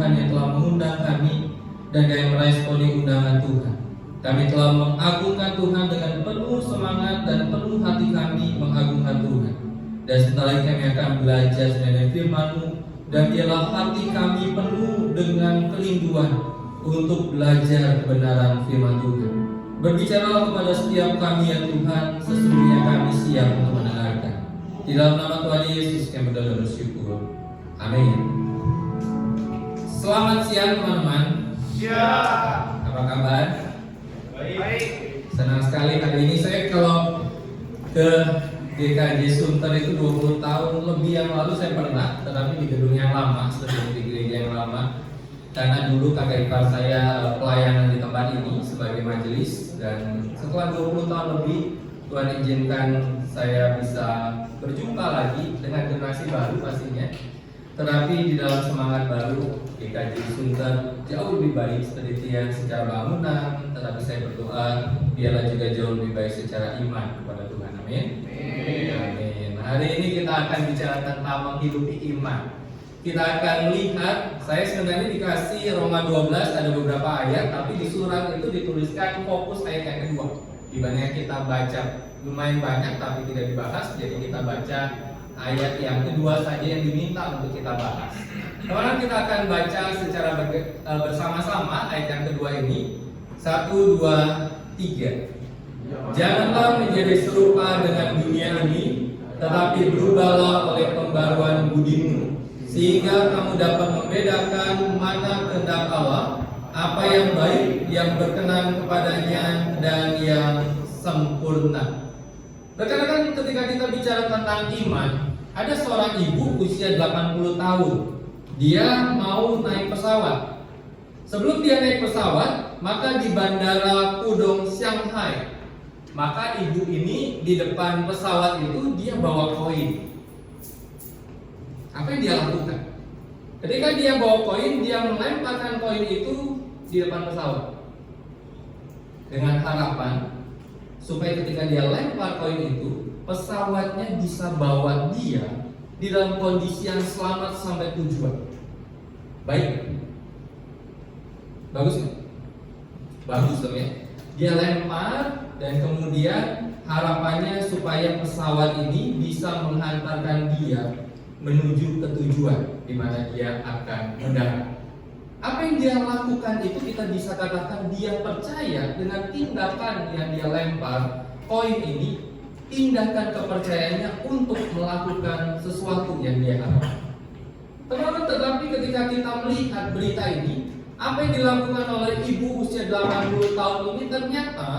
Tuhan yang telah mengundang kami dan yang meresponi undangan Tuhan. Kami telah mengagungkan Tuhan dengan penuh semangat dan penuh hati kami mengagungkan Tuhan. Dan sebentar lagi kami akan belajar dari firman-Mu, dan biarlah hati kami penuh dengan kerinduan untuk belajar kebenaran firman Tuhan. Berbicaralah kepada setiap kami ya Tuhan, sesungguhnya kami siap untuk mendengarkan. Di dalam nama Tuhan Yesus kami berdoa dan bersyukur. Amin. Selamat siang teman-teman. Siap. Apa kabar? Baik. Senang sekali hari ini saya kalau ke GKJ Sunter itu 20 tahun lebih yang lalu saya pernah, tetapi di gedung yang lama, seperti di gereja yang lama. Karena dulu kakak ipar saya pelayanan di tempat ini sebagai majelis, dan setelah 20 tahun lebih Tuhan izinkan saya bisa berjumpa lagi dengan generasi baru pastinya. Tetapi di dalam semangat baru GKJ Sunter jauh lebih baik seperti secara bangunan, tetapi saya berdoa biarlah juga jauh lebih baik secara iman kepada Tuhan. Amin. Amin. Hari ini kita akan bicara tentang menghidupi iman. Kita akan melihat, saya sebenarnya dikasih Roma 12 ada beberapa ayat, tapi di surat itu dituliskan fokus ayat yang kedua. Dibandingkan kita baca lumayan banyak tapi tidak dibahas, jadi kita baca ayat yang kedua saja yang diminta untuk kita bahas. Teman-teman, kita akan baca secara bersama-sama ayat yang kedua ini. 1, 2, 3. Janganlah menjadi serupa dengan dunia ini, tetapi berubahlah oleh pembaruan budimu, sehingga kamu dapat membedakan mana kehendak Allah, apa yang baik, yang berkenan kepadanya, dan yang sempurna. Rekan-rekan, ketika kita bicara tentang iman, ada seorang ibu usia 80 tahun. Dia mau naik pesawat. Sebelum dia naik pesawat, maka di bandara Pudong, Shanghai, maka ibu ini di depan pesawat itu dia bawa koin. Apa yang dia lakukan? Ketika dia bawa koin, dia melemparkan koin itu di depan pesawat dengan harapan supaya ketika dia lempar koin itu, pesawatnya bisa bawa dia di dalam kondisi yang selamat sampai tujuan. Baik, bagus nggak? Bagus dong ya. Dia lempar dan kemudian harapannya supaya pesawat ini bisa menghantarkan dia menuju ke tujuan di mana dia akan mendarat. Apa yang dia lakukan itu kita bisa katakan dia percaya dengan tindakan yang dia lempar koin ini, tindakan kepercayaannya untuk melakukan sesuatu yang dia harapkan. Teman-teman, tetapi ketika kita melihat berita ini, apa yang dilakukan oleh ibu usia 80 tahun ini ternyata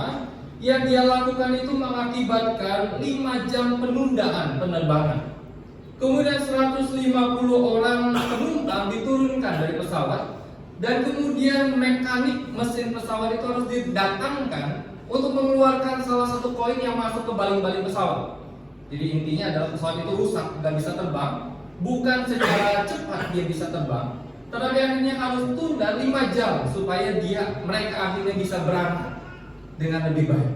yang dia lakukan itu mengakibatkan 5 jam penundaan penerbangan. Kemudian 150 orang penumpang diturunkan dari pesawat, dan kemudian mekanik mesin pesawat itu harus didatangkan untuk mengeluarkan salah satu koin yang masuk ke baling-baling pesawat. Jadi intinya adalah pesawat itu rusak, nggak bisa terbang. Bukan secara cepat dia bisa terbang, tetapi akhirnya harus tunda 5 jam supaya mereka akhirnya bisa berangkat dengan lebih baik.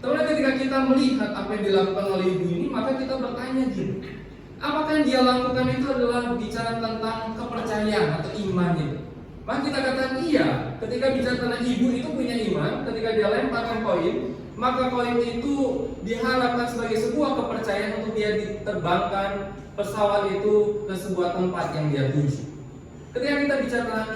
Kemudian ketika kita melihat apa yang dilakukan oleh ibu ini, maka kita bertanya gini, apakah yang dia lakukan itu adalah bicara tentang kepercayaan atau iman itu? Maka kita katakan iya, ketika bicara tentang ibu itu punya iman, ketika dia lemparkan koin, maka koin itu diharapkan sebagai sebuah kepercayaan untuk dia diterbangkan pesawat itu ke sebuah tempat yang dia tuju. Ketika kita bicara tentang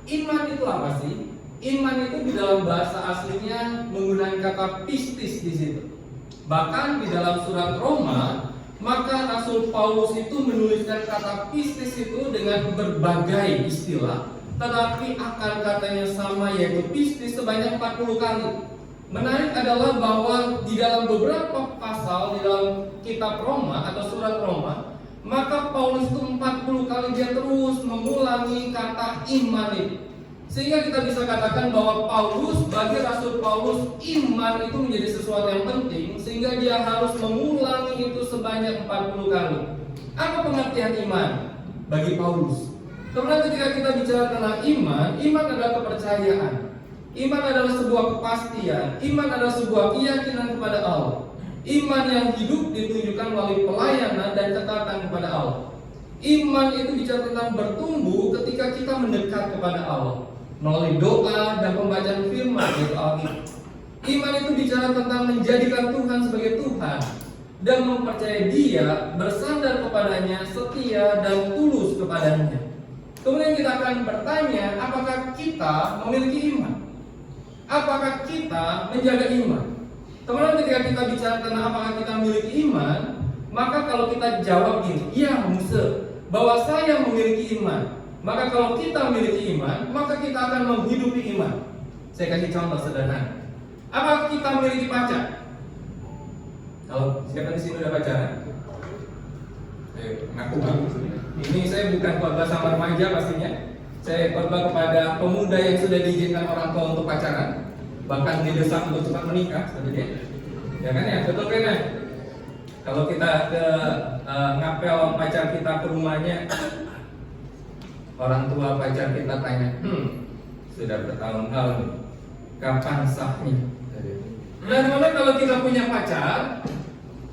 iman itu apa sih? Iman itu di dalam bahasa aslinya menggunakan kata pistis di situ. Bahkan di dalam surat Roma, maka Rasul Paulus itu menuliskan kata pistis itu dengan berbagai istilah, tetapi akar katanya sama, yaitu pistis sebanyak 40 kali. Menarik adalah bahwa di dalam beberapa pasal di dalam kitab Roma atau surat Roma, maka Paulus itu 40 kali dia terus mengulangi kata iman itu. Sehingga kita bisa katakan bahwa bagi Rasul Paulus, iman itu menjadi sesuatu yang penting, sehingga dia harus mengulangi itu sebanyak 40 kali. Apa pengertian iman bagi Paulus? Kemudian ketika kita bicara tentang iman adalah kepercayaan. Iman adalah sebuah kepastian. Iman adalah sebuah keyakinan kepada Allah. Iman yang hidup ditunjukkan melalui pelayanan dan ketaatan kepada Allah. Iman itu bicara tentang bertumbuh ketika ketika kita mendekat kepada Allah melalui doa dan pembacaan firman yaitu Alkitab. Iman itu bicara tentang menjadikan Tuhan sebagai Tuhan dan mempercayai Dia, bersandar kepadanya, setia dan tulus kepadanya. Kemudian kita akan bertanya, apakah kita memiliki iman? Apakah kita menjaga iman? Teman-teman, ketika kita bicara tentang apakah kita memiliki iman, maka kalau kita jawab gini, iya Musa, bahwa saya memiliki iman, maka kalau kita memiliki iman, maka kita akan menghidupi iman. Saya kasih contoh sederhana. Apakah kita memiliki pacar? Kalau siapa di sini udah pacaran? Ngaku. Ini saya bukan khotbah sama remaja pastinya. Saya khotbah kepada pemuda yang sudah diizinkan orang tua untuk pacaran, bahkan didesak untuk cepat menikah, sebenarnya. Ya kan ya, betul kan ya? Kalau kita ke ngapel pacar kita ke rumahnya, orang tua pacar kita tanya, sudah bertahun-tahun, kapan sahnya? Dan mana kalau kita punya pacar,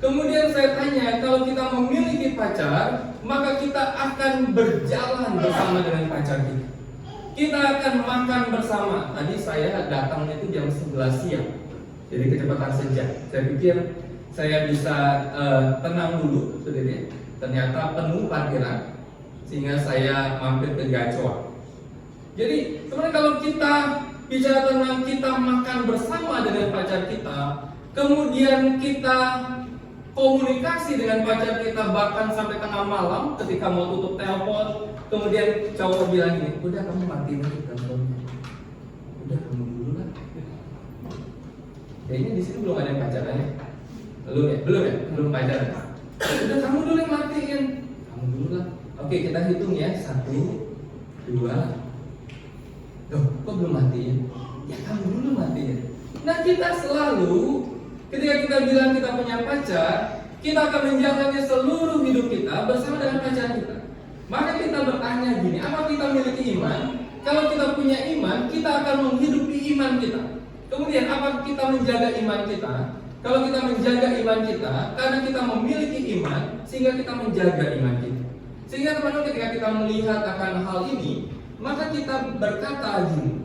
kemudian saya tanya, kalau kita memiliki pacar, maka kita akan berjalan bersama dengan pacar kita. Kita akan makan bersama. Tadi saya datangnya itu jam 11 siang, jadi kecepatan sejam. Saya pikir saya bisa tenang dulu, saudara. Ternyata penuh parkiran, sehingga saya mampir ke Gacoa. Jadi sebenarnya kalau kita bicara tentang kita makan bersama dengan pacar kita, kemudian kita komunikasi dengan pacar kita bahkan sampai tengah malam ketika mau tutup telepon, kemudian cowok bilang gini, udah kamu matiin aja teleponnya, udah kamu dulu lah. Kayaknya di sini belum ada yang pacaran ya? Belum pacaran. Udah kamu dulu yang matiin, kamu dulu lah. Oke, kita hitung ya, 1, 2. Loh, kok belum matiin? Ya kamu dulu matiin. Nah, kita selalu ketika kita bilang kita punya pacar, kita akan menjalannya seluruh hidup kita bersama dengan pacar kita. Maka kita bertanya gini, apa kita memiliki iman? Kalau kita punya iman, kita akan menghidupi iman kita. Kemudian, apa kita menjaga iman kita? Kalau kita menjaga iman kita, karena kita memiliki iman, sehingga kita menjaga iman kita. Sehingga teman-teman, ketika kita melihat akan hal ini, maka kita berkata gini,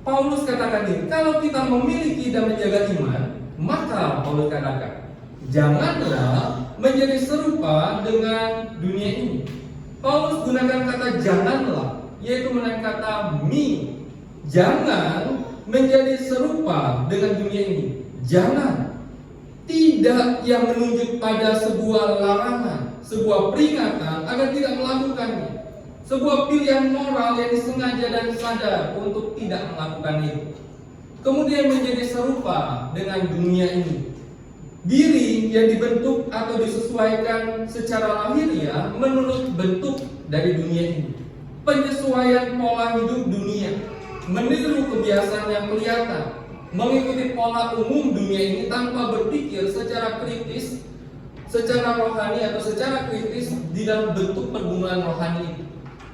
Paulus katakan gini, kalau kita memiliki dan menjaga iman, maka Paulus katakan, janganlah menjadi serupa dengan dunia ini. Paulus gunakan kata janganlah, yaitu menggunakan kata mi. Jangan menjadi serupa dengan dunia ini. Jangan. Tidak yang menunjuk pada sebuah larangan, sebuah peringatan agar tidak melakukannya. Sebuah pilihan moral yang disengaja dan sadar untuk tidak melakukan itu. Kemudian menjadi serupa dengan dunia ini. Diri yang dibentuk atau disesuaikan secara lahiriah menurut bentuk dari dunia ini. Penyesuaian pola hidup dunia, meniru kebiasaan yang kelihatan, mengikuti pola umum dunia ini tanpa berpikir secara kritis, secara rohani atau secara kritis di dalam bentuk pergumulan rohani itu.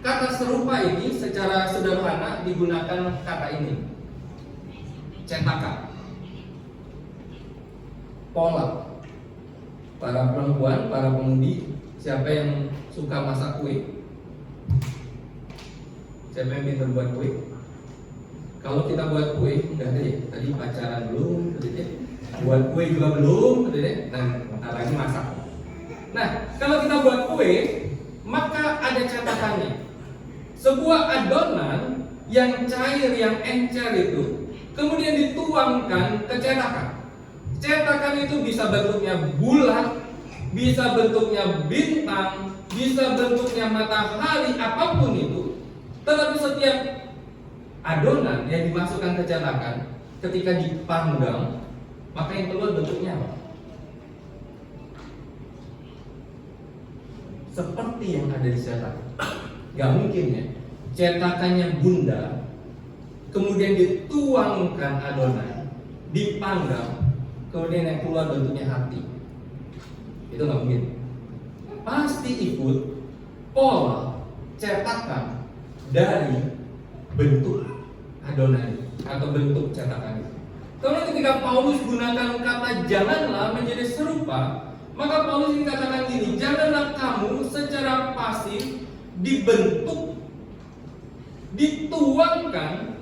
Kata serupa ini secara sederhana digunakan kata ini, cetakan, pola. Para perempuan, para pemudi, siapa yang suka masak kue? Siapa yang pintar buat kue? Kalau kita buat kue, udah deh, tadi pacaran belum, tadi deh, buat kue juga belum, tadi deh, nah bentar lagi masak. Nah, kalau kita buat kue, maka ada catatannya. Sebuah adonan yang cair, yang encer itu, kemudian dituangkan ke cetakan. Cetakan itu bisa bentuknya bulat, bisa bentuknya bintang, bisa bentuknya matahari, apapun itu. Tetapi setiap adonan yang dimasukkan ke cetakan, ketika dipanggang, maka yang keluar bentuknya apa? Seperti yang ada di cetakan. Gak mungkin ya, cetakannya bunda, kemudian dituangkan adonan, dipanggang, kemudian yang keluar bentuknya hati. Itu gak mungkin. Pasti ikut pola cetakan dari bentuk adonan atau bentuk cetakan itu. Karena ketika Paulus gunakan kata janganlah menjadi serupa, maka Paulus dikatakan gini, janganlah kamu secara pasif dibentuk bahkan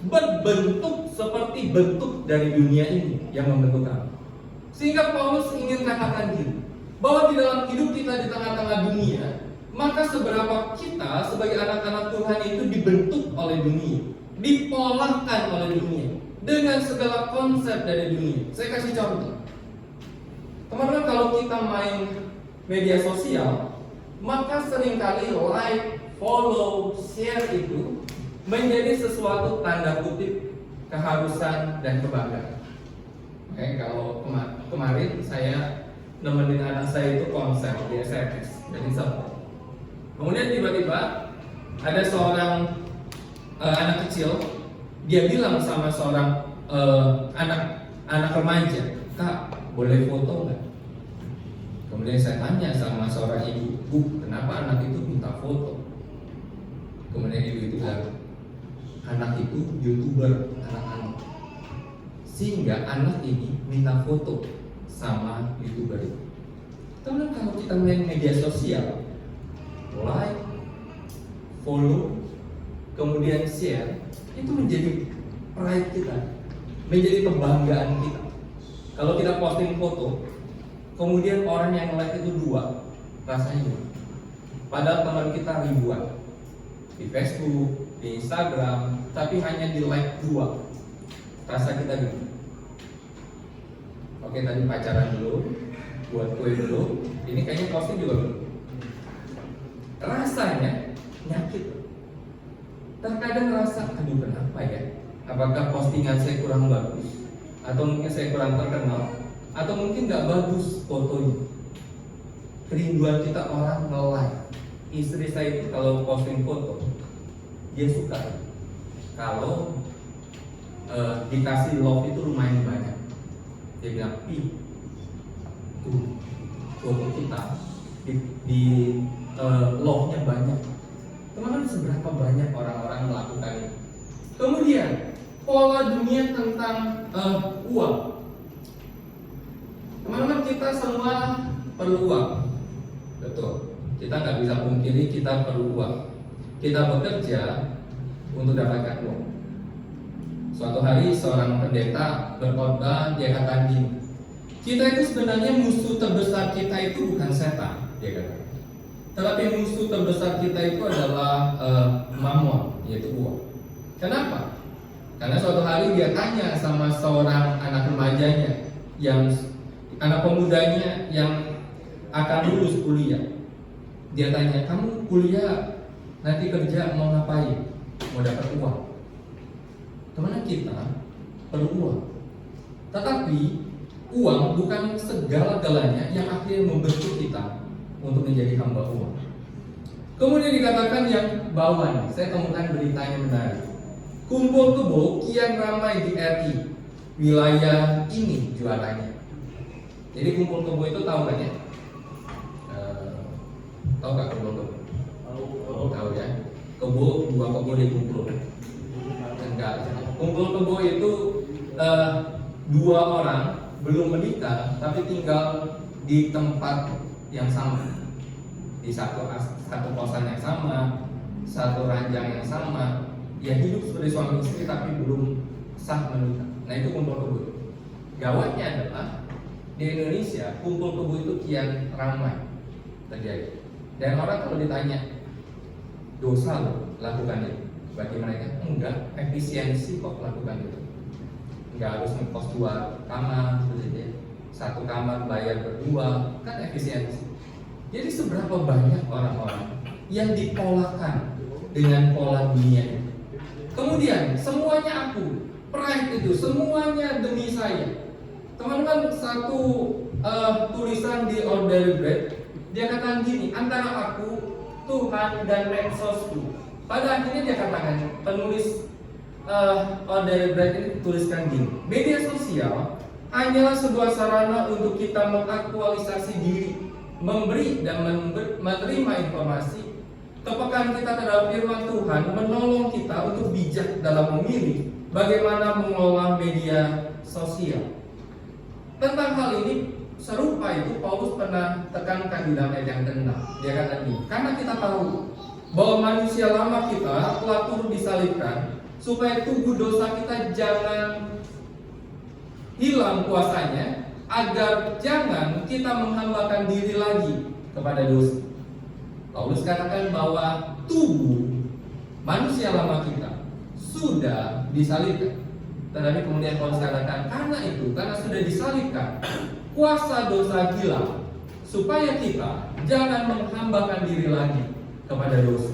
berbentuk seperti bentuk dari dunia ini yang membentuk kamu. Sehingga Paulus ingin katakan gini, bahwa di dalam hidup kita di tengah-tengah dunia, maka seberapa kita sebagai anak-anak Tuhan itu dibentuk oleh dunia, dipolahkan oleh dunia dengan segala konsep dari dunia. Saya kasih contoh. Teman-teman, kalau kita main media sosial, maka seringkali like, follow, share itu menjadi sesuatu tanda kutip keharusan dan kebanggaan. Oke, kalau kemarin saya nemenin anak saya itu konser di SMS, jadi support. Kemudian tiba-tiba ada seorang anak kecil, dia bilang sama seorang anak remaja, "Kak, boleh foto nggak?" Kemudian saya tanya sama seorang ibu, "Bu, kenapa anak itu minta foto?" Kemudian ibu itu bilang, "Anak itu YouTuber, anak-anak, sehingga anak ini minta foto sama YouTuber itu." Teman, kalau kita main media sosial, like, follow, kemudian share, itu menjadi pride kita, menjadi kebanggaan kita. Kalau kita posting foto, kemudian orang yang like itu 2, rasanya gimana? Padahal teman kita ribuan di Facebook, di Instagram, tapi hanya di like 2, rasa kita gimana? Oke, tadi pacaran dulu, buat kue dulu, ini kayaknya posting juga belum. Rasanya nyakit. Terkadang rasa, aduh kenapa ya? Apakah postingan saya kurang bagus? Atau mungkin saya kurang terkenal? Atau mungkin gak bagus fotonya? Kerinduan kita orang nge-like. Istri saya itu kalau posting foto, dia suka kalau dikasih love itu lumayan banyak. Dia bilang, "Ih, tuh foto kita di love-nya banyak." Teman-teman, seberapa banyak orang-orang melakukan itu? Kemudian pola dunia tentang uang. Teman-teman, kita semua perlu uang, betul. Kita nggak bisa pungkiri kita perlu uang. Kita bekerja untuk dapatkan uang. Suatu hari seorang pendeta berkhotbah, dia katakan gini, kita itu sebenarnya musuh terbesar kita itu bukan setan, dia kata. Tetapi musuh terbesar kita itu adalah mamon, yaitu uang. Kenapa? Karena suatu hari dia tanya sama seorang anak remajanya, yang anak pemudanya yang akan lulus kuliah. Dia tanya, "Kamu kuliah nanti kerja mau ngapain? Mau dapat uang?" Teman, kita perlu uang. Tetapi uang bukan segala-galanya yang akhirnya membentuk kita untuk menjadi hamba uang. Kemudian dikatakan yang bawah nih, saya temukan beritanya menarik. Kumpul kebo kian ramai di RI. Wilayah ini jualannya. Jadi kumpul kebo itu tahu kan ya? Tahu gak kumpul kebo? Tahu ya? Kebo, 2 kebo dikumpul. Enggak. Kumpul kebo itu 2 orang belum menikah tapi tinggal di tempat yang sama, di satu kosan yang sama, satu ranjang yang sama, ya hidup sebagai suami istri tapi belum sah menikah. Nah, itu kumpul kebo. Gawatnya adalah di Indonesia kumpul kebo itu kian ramai terjadi. Dan orang kalau ditanya, dosa loh lakukan itu, bagi mereka enggak, efisiensi kok lakukan itu. Enggak harus ngekos 2 kamar, satu kamar bayar berdua, kan efisiensi. Jadi seberapa banyak orang-orang yang dipolakan dengan pola dunia ini. Kemudian semuanya aku, pride itu semuanya demi saya. Teman-teman, satu tulisan di Ordinary Bread, dia katakan gini, antara aku, Tuhan dan medsosku. Pada akhirnya dia katakan, penulis Ordinary Bread ini tuliskan gini, media sosial hanyalah sebuah sarana untuk kita mengaktualisasi diri, memberi dan menerima informasi. Kepekaan kita terhadap firman Tuhan menolong kita untuk bijak dalam memilih bagaimana mengelola media sosial. Tentang hal ini serupa itu Paulus pernah tekankan di dalam ayat yang ke-6. Dia kata ini, karena kita tahu bahwa manusia lama kita telah turut disalibkan supaya tubuh dosa kita jangan hilang kuasanya, agar jangan kita menghambakan diri lagi kepada dosa. Paulus katakan bahwa tubuh manusia lama kita sudah disalibkan. Tetapi kemudian Paulus katakan karena sudah disalibkan, kuasa dosa hilang, supaya kita jangan menghambakan diri lagi kepada dosa.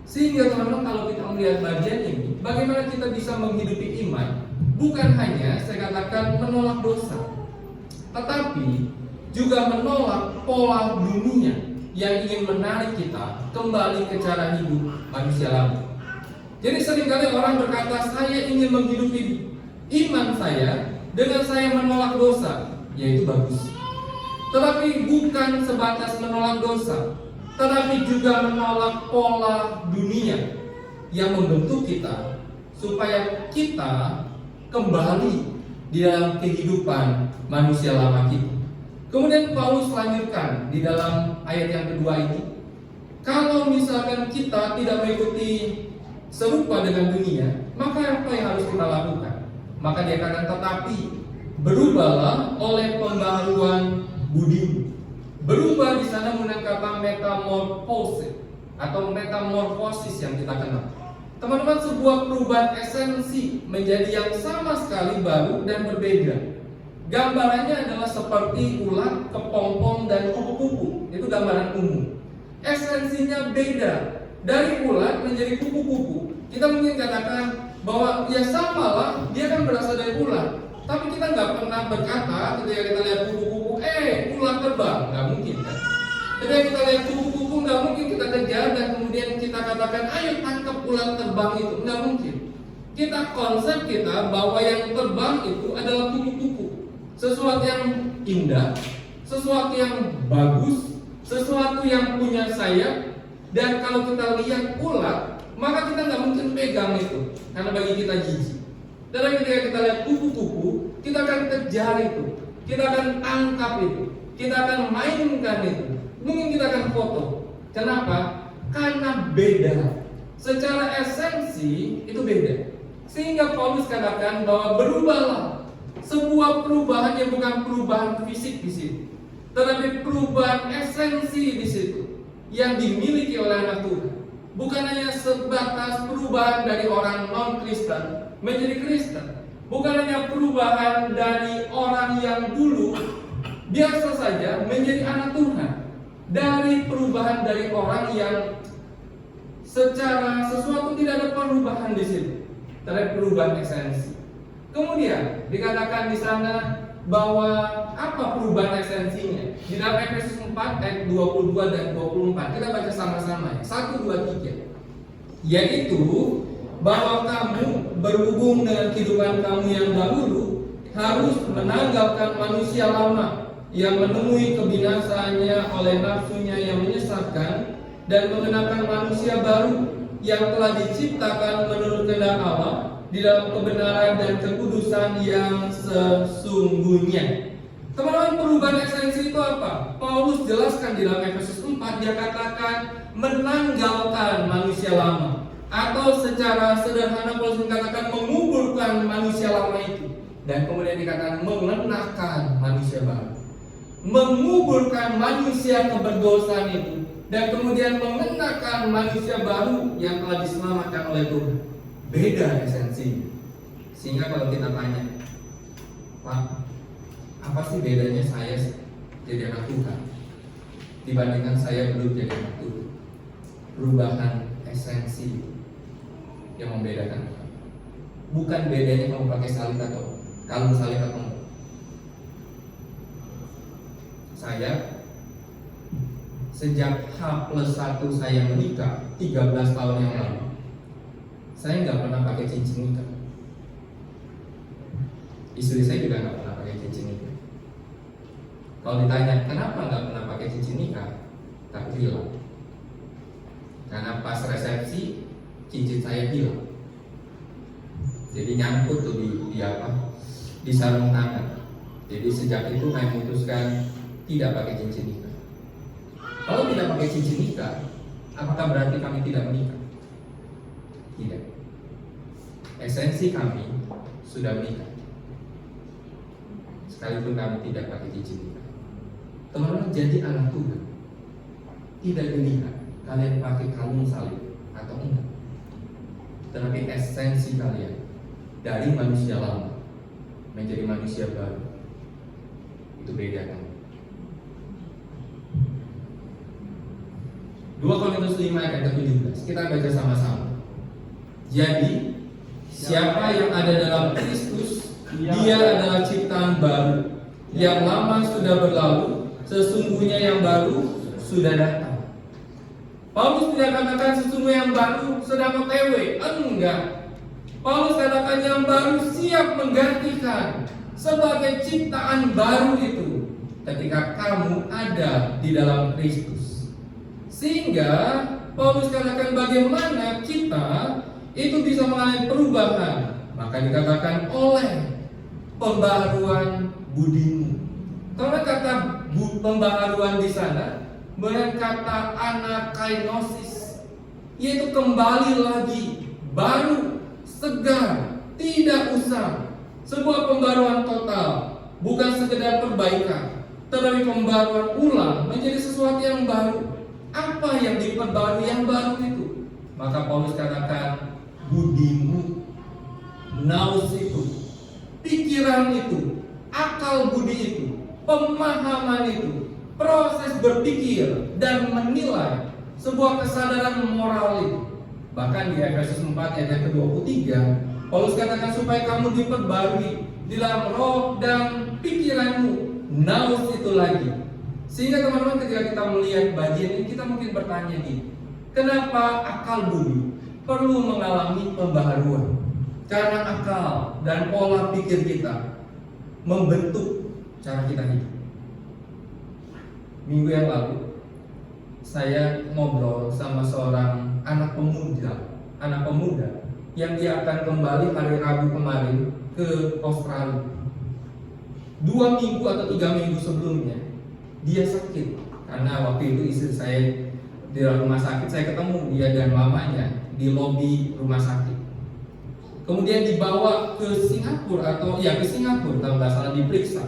Sehingga teman-teman, kalau kita melihat bagian ini, bagaimana kita bisa menghidupi iman, bukan hanya saya katakan menolak dosa, tetapi juga menolak pola dunia yang ingin menarik kita kembali ke cara hidup manusia lama. Jadi seringkali orang berkata, saya ingin menghidupi iman saya dengan saya menolak dosa. Ya, itu bagus. Tetapi bukan sebatas menolak dosa, tetapi juga menolak pola dunia yang membentuk kita supaya kita kembali di dalam kehidupan manusia lama kita. Kemudian Paulus lanjutkan di dalam ayat yang kedua ini, kalau misalkan kita tidak mengikuti serupa dengan dunia, maka apa yang harus kita lakukan? Maka dia katakan, tetapi berubahlah oleh pembaharuan budimu. Berubah di sana menggunakan kata metamorphose atau metamorfosis yang kita kenal. Teman-teman, sebuah perubahan esensi menjadi yang sama sekali baru dan berbeda. Gambarannya adalah seperti ulat, kepompong, dan kupu-kupu. Itu gambaran umum. Esensinya beda. Dari ulat menjadi kupu-kupu, kita mungkin katakan bahwa ya samalah, dia kan berasal dari ulat. Tapi kita nggak pernah berkata ketika kita lihat kupu-kupu, ulat terbang, nggak mungkin kan? Ketika kita lihat kupu-kupu, nggak mungkin kita kejar dan kemudian kita katakan, ayo tangkap ulat terbang itu, nggak mungkin. Konsep kita bahwa yang terbang itu adalah kupu-kupu, sesuatu yang indah, sesuatu yang bagus, sesuatu yang punya sayap. Dan kalau kita lihat ulat, maka kita nggak mungkin pegang itu, karena bagi kita jijik. Dan ketika kita lihat kupu-kupu, kita akan kejar itu, kita akan tangkap itu, kita akan mainkan itu, mungkin kita akan foto. Kenapa? Karena beda. Secara esensi itu beda. Sehingga Paulus katakan bahwa berubahlah. Sebuah perubahan yang bukan perubahan fisik di situ, tetapi perubahan esensi di situ yang dimiliki oleh anak Tuhan. Bukan hanya sebatas perubahan dari orang non-Kristen menjadi Kristen. Bukan hanya perubahan dari orang yang dulu biasa saja menjadi anak Tuhan. Dari perubahan dari orang yang secara sesuatu tidak ada perubahan di situ, tetapi perubahan esensi. Kemudian dikatakan di sana bahwa apa perubahan esensinya? Di dalam Efesus 4 ayat 22 dan 24 kita baca sama-sama ya. 1, 2, 3. Yaitu bahwa kamu berhubung dengan kehidupan kamu yang dahulu harus menanggalkan manusia lama yang menemui kebinasaannya oleh nafsunya yang menyesatkan, dan mengenakan manusia baru yang telah diciptakan menurut kehendak Allah di dalam kebenaran dan kekudusan yang sesungguhnya. Teman-teman, perubahan esensi itu apa? Paulus jelaskan di dalam Efesus 4, dia katakan menanggalkan manusia lama, atau secara sederhana Paulus mengatakan menguburkan manusia lama itu, dan kemudian dikatakan mengenakan manusia baru. Menguburkan manusia keberdosaan itu, dan kemudian mengenakan manusia baru yang telah diselamatkan oleh Tuhan. Beda esensinya. Sehingga kalau kita tanya, Pak, apa sih bedanya saya jadi anak Tuhan dibandingkan saya belum jadi anak Tuhan? Perubahan esensi yang membedakan. Bukan bedanya kamu pakai salib atau kalung salib atau enggak. Saya sejak H+1 saya menikah 13 tahun yang lalu, saya nggak pernah pakai cincin nikah. Istri saya juga nggak pernah pakai cincin nikah. Kalau ditanya kenapa nggak pernah pakai cincin nikah, tak hilang. Karena pas resepsi cincin saya hilang. Jadi nyangkut tuh di sarung tangan. Jadi sejak itu saya memutuskan tidak pakai cincin nikah. Kalau tidak pakai cincin nikah, apakah berarti kami tidak menikah? Tidak. esensi kami sudah menikah, sekalipun kami tidak pakai cincin nikah. Teman-teman, jadi anak Tuhan tidak dilihat kalian pakai kalung salib atau enggak, tetapi esensi kalian dari manusia lama menjadi manusia baru. Itu beda kan? 2 Korintus 5 ayat ke-17 kita baca sama-sama. Jadi siapa yang ada dalam Kristus, dia adalah ciptaan baru. Yang lama sudah berlalu, sesungguhnya yang baru sudah datang. Paulus tidak katakan sesungguhnya yang baru sedang OTW, enggak. Paulus katakan yang baru siap menggantikan sebagai ciptaan baru itu ketika kamu ada di dalam Kristus. Sehingga Paulus katakan bagaimana kita itu bisa mengalami perubahan, maka dikatakan oleh pembaharuan budimu. Karena kata pembaharuan di sana dengan kata anakainosis, yaitu kembali lagi, baru, segar, tidak usah. Sebuah pembaruan total, bukan sekedar perbaikan, tetapi pembaruan ulang menjadi sesuatu yang baru. Apa yang diperbarui yang baru itu? Maka Paulus katakan budimu, naus itu, pikiran itu, akal budi itu, pemahaman itu, proses berpikir dan menilai, sebuah kesadaran moral itu. Bahkan di Efesus 4 ayat ke-23 Paulus katakan supaya kamu diperbarui di dalam roh dan pikiranmu, naus itu lagi. Sehingga teman-teman ketika kita melihat bagian ini kita mungkin bertanya nih, kenapa akal budi perlu mengalami pembaharuan? Karena akal dan pola pikir kita membentuk cara kita hidup. Minggu yang lalu saya ngobrol sama seorang anak pemuda yang dia akan kembali hari Rabu kemarin ke Australia. 2 minggu atau 3 minggu sebelumnya dia sakit, karena waktu itu istri saya di rumah sakit, saya ketemu dia dan mamanya di lobi rumah sakit. Kemudian dibawa ke Singapura ke Singapura, kalau nggak salah diperiksa.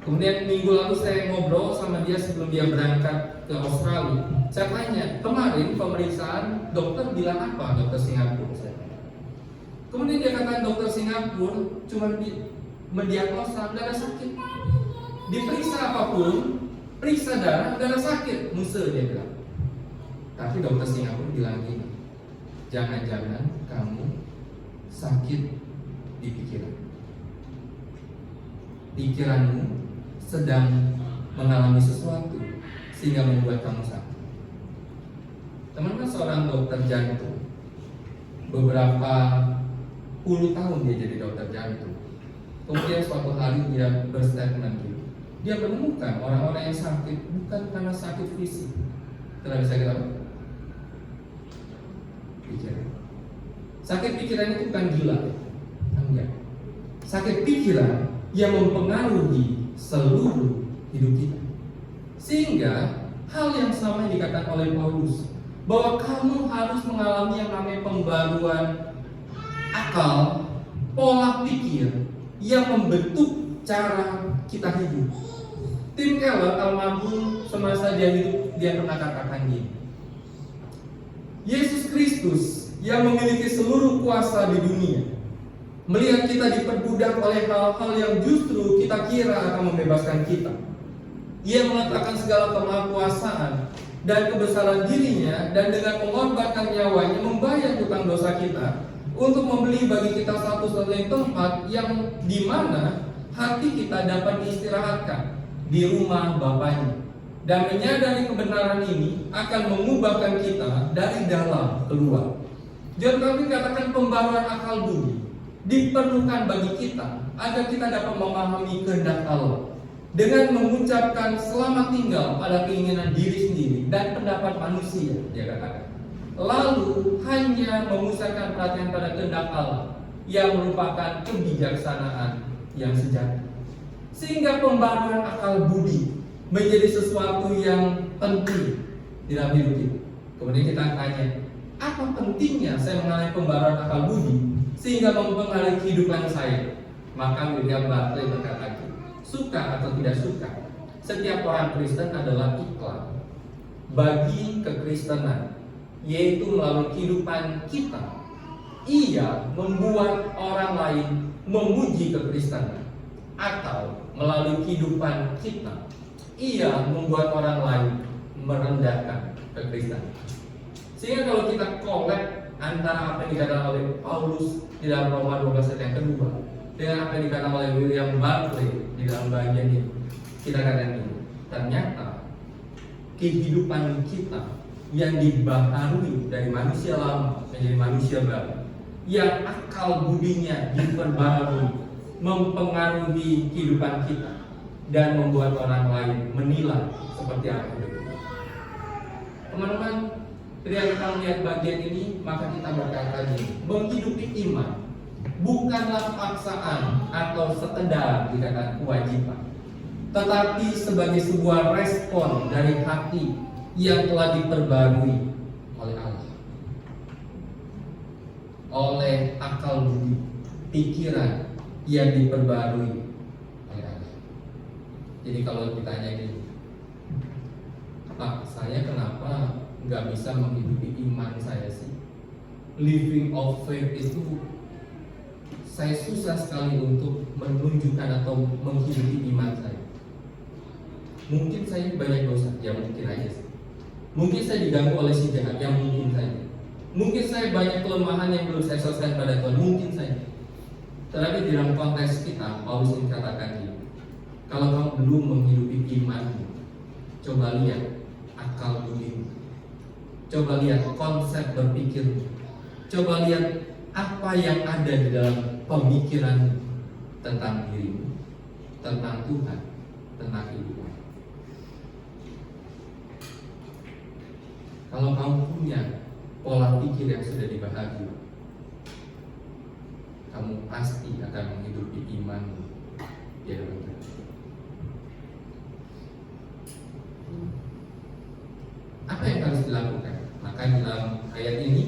Kemudian minggu lalu saya ngobrol sama dia sebelum dia berangkat ke Australia. Saya tanya, kemarin pemeriksaan dokter bilang apa, dokter Singapura? Kemudian dia katakan dokter Singapura cuma mendiagnosa nggak ada sakit. Diperiksa apapun, periksa darah, nggak ada sakit, musuh dia bilang. Tapi dokter Singapura bilang gini, jangan-jangan kamu sakit di pikiran. Pikiranmu sedang mengalami sesuatu sehingga membuat kamu sakit. Teman-teman, seorang dokter jantung, beberapa puluh tahun dia jadi dokter jantung. Kemudian suatu hari dia berstatement gitu. Dia menemukan orang-orang yang sakit bukan karena sakit fisik. Kenapa bisa kita? Pikiran. Sakit pikiran itu bukan gila, enggak. Sakit pikiran yang mempengaruhi seluruh hidup kita. Sehingga hal yang sama yang dikatakan oleh Paulus, bahwa kamu harus mengalami yang namanya pembaruan akal, pola pikir yang membentuk cara kita hidup. Tim Keller almarhum semasa dia hidup, dia pernah katakan gini, Yesus Kristus yang memiliki seluruh kuasa di dunia melihat kita diperbudak oleh hal-hal yang justru kita kira akan membebaskan kita. Ia meletakkan segala kemahakuasaan dan kebesaran dirinya, dan dengan mengorbankan nyawanya membayar hutang dosa kita untuk membeli bagi kita satu-satunya tempat yang dimana hati kita dapat diistirahatkan di rumah Bapaknya. Dan menyadari kebenaran ini akan mengubahkan kita dari dalam keluar. John Calvin katakan pembaruan akal budi diperlukan bagi kita agar kita dapat memahami kehendak Allah dengan mengucapkan selamat tinggal pada keinginan diri sendiri dan pendapat manusia, dia katakan. Lalu hanya memusatkan perhatian pada kehendak Allah yang merupakan kebijaksanaan yang sejati. Sehingga pembaruan akal budi menjadi sesuatu yang penting di dalam hidup kita. Kemudian kita tanya, apa pentingnya saya mengalami pembaruan akal budi sehingga mempengaruhi kehidupan saya. Maka William Barclay berkata, suka atau tidak suka, setiap orang Kristen adalah iklan bagi kekristenan, yaitu melalui kehidupan kita. Ia membuat orang lain memuji kekristenan, atau melalui kehidupan kita, ia membuat orang lain merendahkan kekristenan. Sehingga kalau kita collect antara apa yang dikatakan oleh Paulus di dalam Roma 12 ayat yang kedua dengan apa yang dikatakan oleh William Barclay di dalam bagian ini, kita katakan ini, ternyata kehidupan kita yang dibaharui dari manusia lama menjadi manusia baru, yang akal budinya diperbarui, mempengaruhi kehidupan kita dan membuat orang lain menilai seperti apa itu. Teman-teman, ketika kita melihat bagian ini, maka kita berkata ini, menghidupi iman bukanlah paksaan atau sekedar dikatakan kewajiban, tetapi sebagai sebuah respon dari hati yang telah diperbarui oleh Allah, oleh akal budi, pikiran yang diperbarui oleh Allah. Jadi kalau ditanya ini, Pak, saya kenapa nggak bisa menghidupi iman saya sih? Living of faith itu saya susah sekali untuk menunjukkan atau menghidupi iman saya. Mungkin saya banyak dosa, ya mungkin aja sih. Mungkin saya diganggu oleh si jahat, yang mungkin saja. Mungkin saya banyak kelemahan yang belum saya selesaikan pada Tuhan, mungkin saja. Tetapi di dalam konteks kita, Paulus ingin katakan ini, kalau kamu belum menghidupi imanmu, coba lihat akal budimu, coba lihat konsep berpikirmu, coba lihat apa yang ada di dalam pemikiranmu tentang dirimu, tentang Tuhan, tentang hidupmu. Kalau kamu punya pola pikir yang sudah dibaharui, kamu pasti akan menghidupi imanmu di dalam Tuhan. Apa yang harus dilakukan? Maka di dalam ayat ini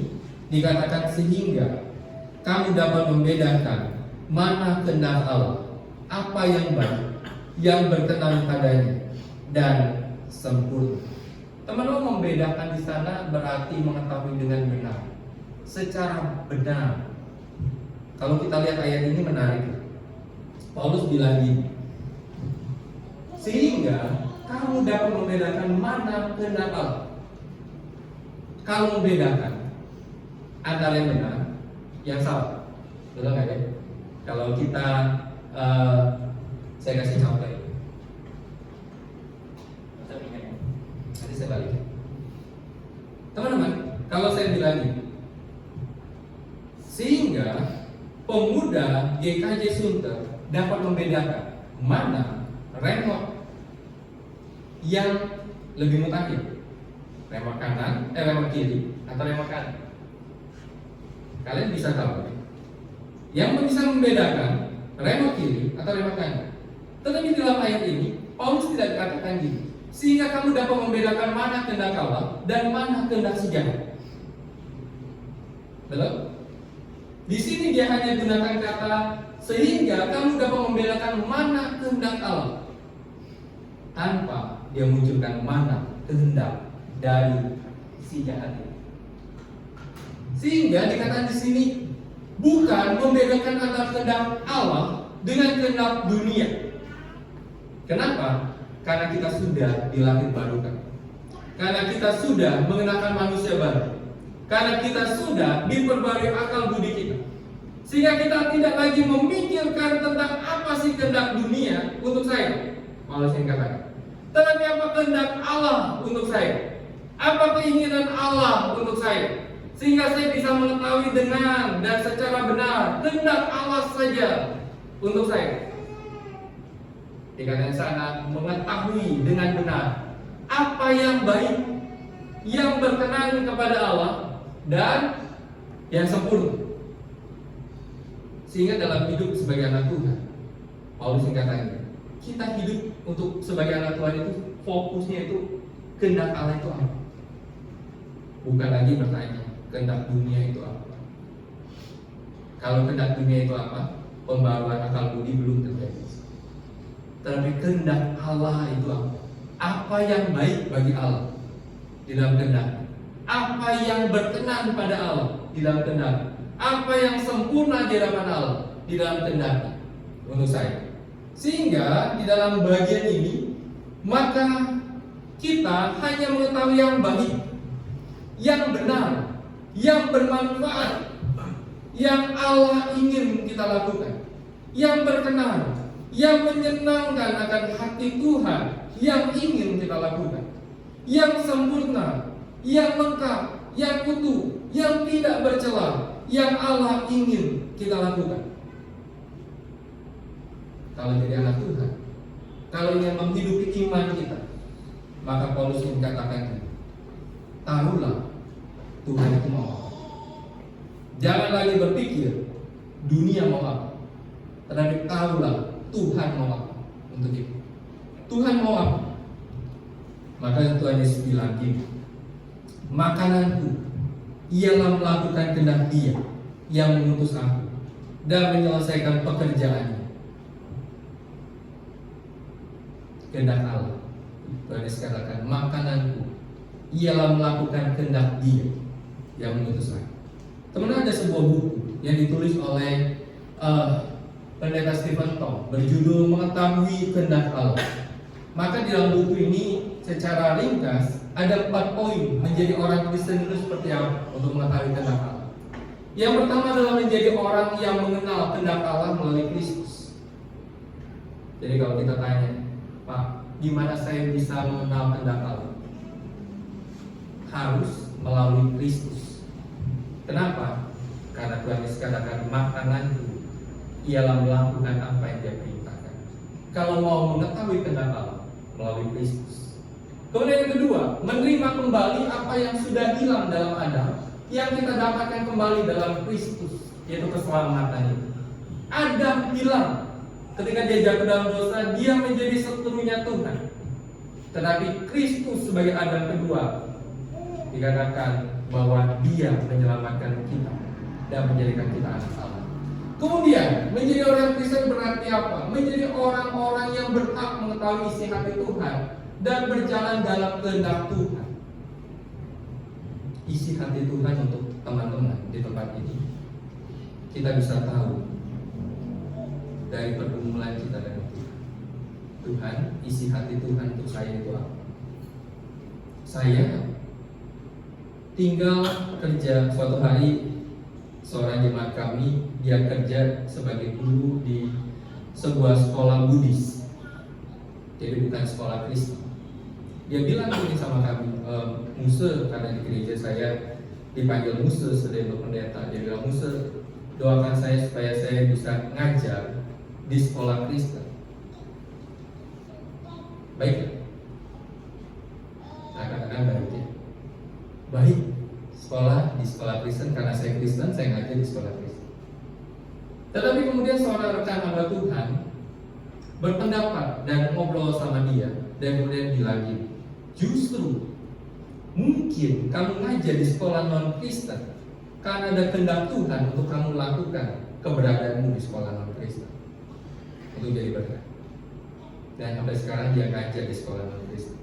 dikatakan sehingga kamu dapat membedakan mana kehendak Allah, apa yang baik, yang berkenan padanya, dan sempurna. Teman-teman, membedakan di sana berarti mengetahui dengan benar, secara benar. Kalau kita lihat ayat ini menarik. Paulus bilang gini, sehingga kamu dapat membedakan mana kehendak Allah. Kalau membedakan antara yang benar, yang salah, betul nggak ya? Kalau kita, saya kasih contoh. Nanti saya balik. Teman-teman, kalau saya bilang ini, sehingga pemuda GKJ Sunter dapat membedakan mana remote yang lebih mutakhir, remote kanan, remote kiri, atau remote kanan. Kalian bisa tahu yang bisa membedakan remote kiri atau remote kanan. Tetapi di dalam ayat ini Paulus tidak katakan gini, sehingga kamu dapat membedakan mana kehendak Allah dan mana kehendak si jahat. Betul? Di sini dia hanya gunakan kata sehingga kamu dapat membedakan mana kehendak Allah, tanpa dia munculkan mana kehendak dari si jahat. Sehingga dikatakan di sini bukan membedakan antara kehendak Allah dengan kehendak dunia. Kenapa? Karena kita sudah dilahirbarukan, karena kita sudah mengenakan manusia baru, karena kita sudah diperbarui akal budi kita, sehingga kita tidak lagi memikirkan tentang apa sih kehendak dunia untuk saya. Paulus yang katakan, tetapi apa kehendak Allah untuk saya, apa keinginan Allah untuk saya, sehingga saya bisa mengetahui dengan dan secara benar kehendak Allah saja untuk saya. Dikatakan sana mengetahui dengan benar apa yang baik, yang berkenan kepada Allah, dan yang sempurna. Sehingga dalam hidup sebagai anak Tuhan, Paulus mengatakan, kita hidup untuk sebagai anak Tuhan itu fokusnya itu kehendak Allah itu apa? Bukan lagi bertanya kehendak dunia itu apa. Kalau kehendak dunia itu apa? Pembaruan akal budi belum terjadi. Tetapi kehendak Allah itu apa? Apa yang baik bagi Allah di dalam kehendak? Apa yang berkenan pada Allah di dalam kehendak? Apa yang sempurna di hadapan Allah di dalam kehendak untuk saya? Sehingga di dalam bagian ini maka kita hanya mengetahui yang baik, yang benar, yang bermanfaat, yang Allah ingin kita lakukan, yang berkenan, yang menyenangkan akan hati Tuhan, yang ingin kita lakukan, yang sempurna, yang lengkap, yang utuh, yang tidak bercela, yang Allah ingin kita lakukan. Kalau jadi anak Tuhan, kalau ingin menghidupi iman kita, maka Paulus mengatakan, tahulah Tuhan itu mau apa. Jangan lagi berpikir dunia mau apa, tetapi tahulah Tuhan mau apa untuk itu. Tuhan mau apa? Maka Tuhan Yesus bilang gini, makananku ialah melakukan kehendak Dia yang mengutus aku dan menyelesaikan pekerjaannya. Kehendak Allah. Tuhan Yesus katakan, makananku ialah melakukan kehendak Dia yang mengutus aku. Teman-teman, ada sebuah buku yang ditulis oleh Pendeta Stephen Tong berjudul Mengetahui Kehendak Allah. Maka di dalam buku ini secara ringkas ada 4 poin menjadi orang Kristen itu seperti apa untuk mengetahui kehendak Allah. Yang pertama adalah menjadi orang yang mengenal kehendak Allah melalui Kristus. Jadi kalau kita tanya, Pak, gimana saya bisa mengenal kehendak Allah? Harus melalui Kristus. Kenapa? Karena Tuhan Yesus katakan, makananku ialah melakukan apa yang Dia perintahkan. Kalau mau mengetahui kehendak Allah, melalui Kristus. Kemudian yang kedua, menerima kembali apa yang sudah hilang dalam Adam, yang kita dapatkan kembali dalam Kristus, yaitu keselamatan itu. Adam hilang ketika dia jatuh dalam dosa, dia menjadi seterunya Tuhan. Tetapi Kristus sebagai Adam kedua dikatakan bahwa Dia menyelamatkan kita dan menjadikan kita anak Allah. Kemudian menjadi orang Kristen berarti apa? Menjadi orang-orang yang berhak mengetahui isi hati Tuhan dan berjalan dalam kehendak Tuhan. Isi hati Tuhan untuk teman-teman di tempat ini kita bisa tahu dari pergumulan kita dengan Tuhan. Tuhan, isi hati Tuhan untuk saya itu apa? Saya tinggal kerja. Suatu hari seorang jemaat kami, dia kerja sebagai guru di sebuah sekolah Buddhis, jadi bukan sekolah Kristen. Dia bilang begini sama kami, Muse, karena di gereja saya dipanggil Muse sebagai pendeta. Dia bilang, Muse, doakan saya supaya saya bisa ngajar di sekolah Kristen. Baik. Nah, katakan baik ya. Baik, sekolah di sekolah Kristen, karena saya Kristen, saya ngajar di sekolah Kristen. Tetapi kemudian seorang rekan hamba Tuhan berpendapat dan ngobrol sama dia, dan kemudian bilang gini, justru mungkin kamu ngajar di sekolah non Kristen karena ada kehendak Tuhan untuk kamu lakukan keberadaanmu di sekolah non Kristen untuk jadi berkat. Dan sampai sekarang dia ngajar di sekolah non Kristen.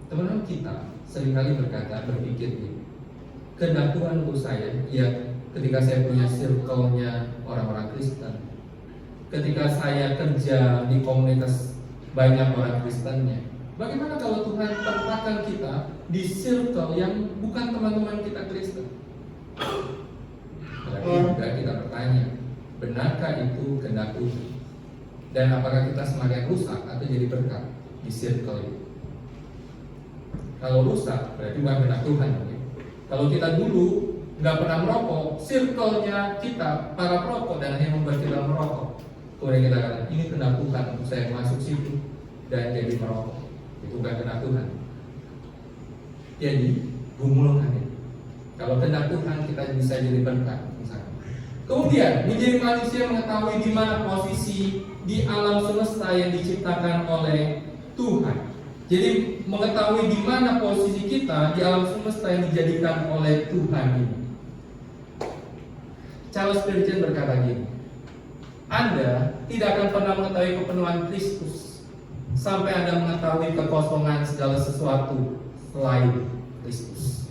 Teman-teman, kita seringkali berpikir ini, kehendak Tuhan untuk saya, ya ketika saya punya circle-nya orang-orang Kristen, ketika saya kerja di komunitas banyak orang Kristennya. Bagaimana kalau Tuhan tempatkan kita di circle yang bukan teman-teman kita Kristen? Berarti juga kita bertanya, benarkah itu kehendak Tuhan? Dan apakah kita semakin rusak atau jadi berkat di circle itu? Kalau rusak, berarti bukan kehendak Tuhan. Kalau kita dulu nggak pernah merokok, circle-nya kita para perokok dan yang membuat kita merokok, kemudian kita katakan ini kehendak Tuhan untuk saya masuk situ dan jadi merokok, itu bukan kehendak Tuhan. Jadi gumulkan itu. Kalau kehendak Tuhan kita bisa jadi berkat misalnya. Kemudian menjadi manusia mengetahui di mana posisi di alam semesta yang diciptakan oleh Tuhan. Jadi mengetahui di mana posisi kita di alam semesta yang dijadikan oleh Tuhan ini. Charles Spurgeon berkata gini, Anda tidak akan pernah mengetahui kepenuhan Kristus sampai Anda mengetahui kekosongan segala sesuatu selain Kristus.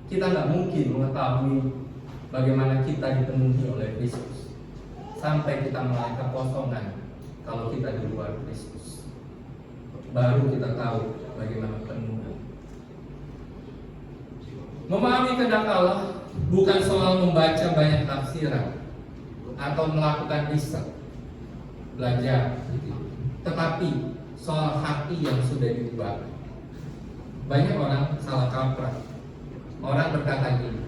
Kita nggak mungkin mengetahui bagaimana kita dipenuhi oleh Kristus sampai kita mengalami kekosongan kalau kita di luar Kristus. Baru kita tahu bagaimana penuhnya. Memahami kehendak Allah bukan soal membaca banyak tafsiran atau melakukan riset, belajar, tetapi soal hati yang sudah diubah. Banyak orang salah kaprah. Orang berkata gini,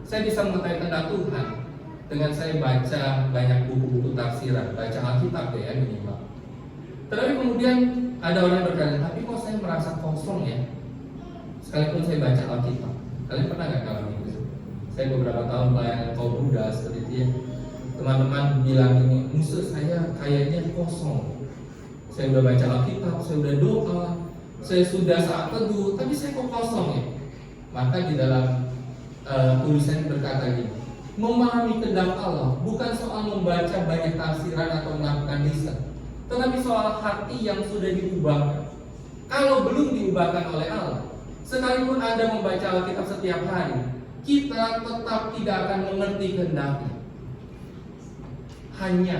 saya bisa mengetahui kehendak Tuhan dengan saya baca banyak buku-buku tafsiran, baca Alkitab ya minimal. Tetapi kemudian ada orang berkata, tapi kok saya merasa kosong ya, sekalipun saya baca Alkitab. Kalian pernah nggak ngalamin itu? Saya beberapa tahun pelayanan kaum muda seperti itu ya. Teman-teman bilang ini, musuh saya kayaknya kosong. Saya udah baca Alkitab, saya udah doa, saya sudah saat teduh, tapi saya kok kosong ya. Maka di dalam tulisan berkata gini, memahami kehendak Allah bukan soal membaca banyak tafsiran atau melakukan riset, tetapi soal hati yang sudah diubahkan. Kalau belum diubahkan oleh Allah, sekalipun Anda membaca Alkitab setiap hari, kita tetap tidak akan mengerti kehendaknya. Hanya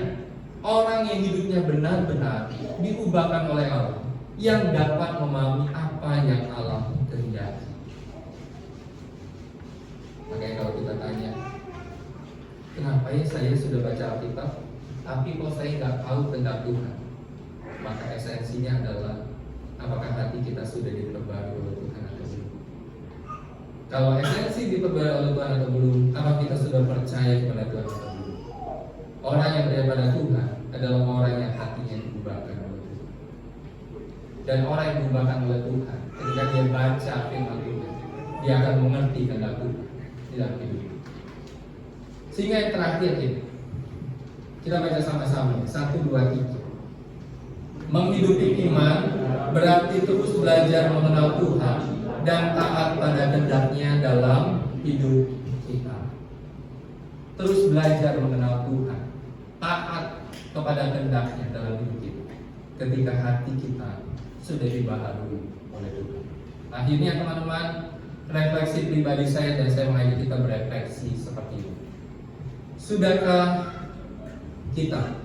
orang yang hidupnya benar-benar diubahkan oleh Allah yang dapat memahami apa yang Allah kehendaki. Makanya kalau kita tanya, kenapa ya saya sudah baca Alkitab, tapi kok saya nggak tahu kehendak Tuhan? Maka esensinya adalah apakah hati kita sudah diperbarui oleh Tuhan atau belum? Kalau esensi diperbarui oleh Tuhan atau belum, apa kita sudah percaya kepada Tuhan atau belum? Orang yang percaya pada Tuhan adalah orang yang hatinya diubahkan oleh Tuhan. Dan orang yang diubahkan oleh Tuhan, ketika dia baca firman Tuhan, dia akan mengerti kehendak Tuhan dalam hidup. Sehingga yang terakhir ini, kita baca sama-sama 1, 2, 3. Menghidupi iman berarti terus belajar mengenal Tuhan dan taat pada kehendak-Nya dalam hidup kita. Terus belajar mengenal Tuhan, taat kepada kehendak-Nya dalam hidup kita. Ketika hati kita sudah dibaharui oleh Tuhan. Akhirnya teman-teman, refleksi pribadi saya dan saya mengajak kita berefleksi seperti ini. Sudahkah kita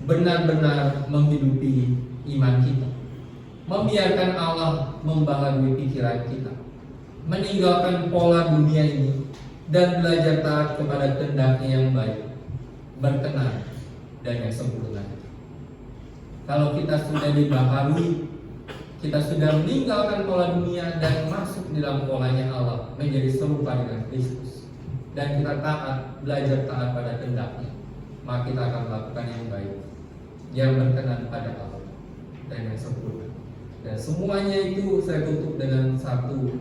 benar-benar menghidupi iman kita, membiarkan Allah membaharui pikiran kita, meninggalkan pola dunia ini dan belajar taat kepada kehendak-Nya yang baik, berkenan dan yang sempurna? Kalau kita sudah dibaharui, kita sudah meninggalkan pola dunia dan masuk di dalam polanya Allah, menjadi serupa dengan Kristus, dan kita taat, belajar taat pada kehendak-Nya, maka kita akan melakukan yang baik, yang berkenan pada Allah dan yang sempurna. Dan semuanya itu saya tutup dengan satu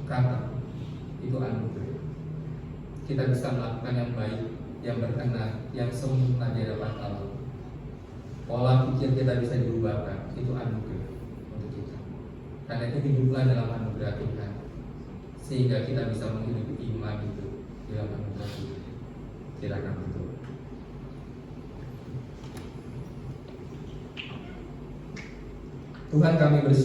kata, itu anugerah. Kita bisa melakukan yang baik, yang berkenan, yang sempurna di hadapan Allah. Pola pikir kita bisa diubahkan, itu anugerah untuk kita. Karena itu hiduplah dalam anugerah Tuhan, sehingga kita bisa menghidupi iman itu dalam anugerah Tuhan. Silakan betul. Tuhan, kami bersyukur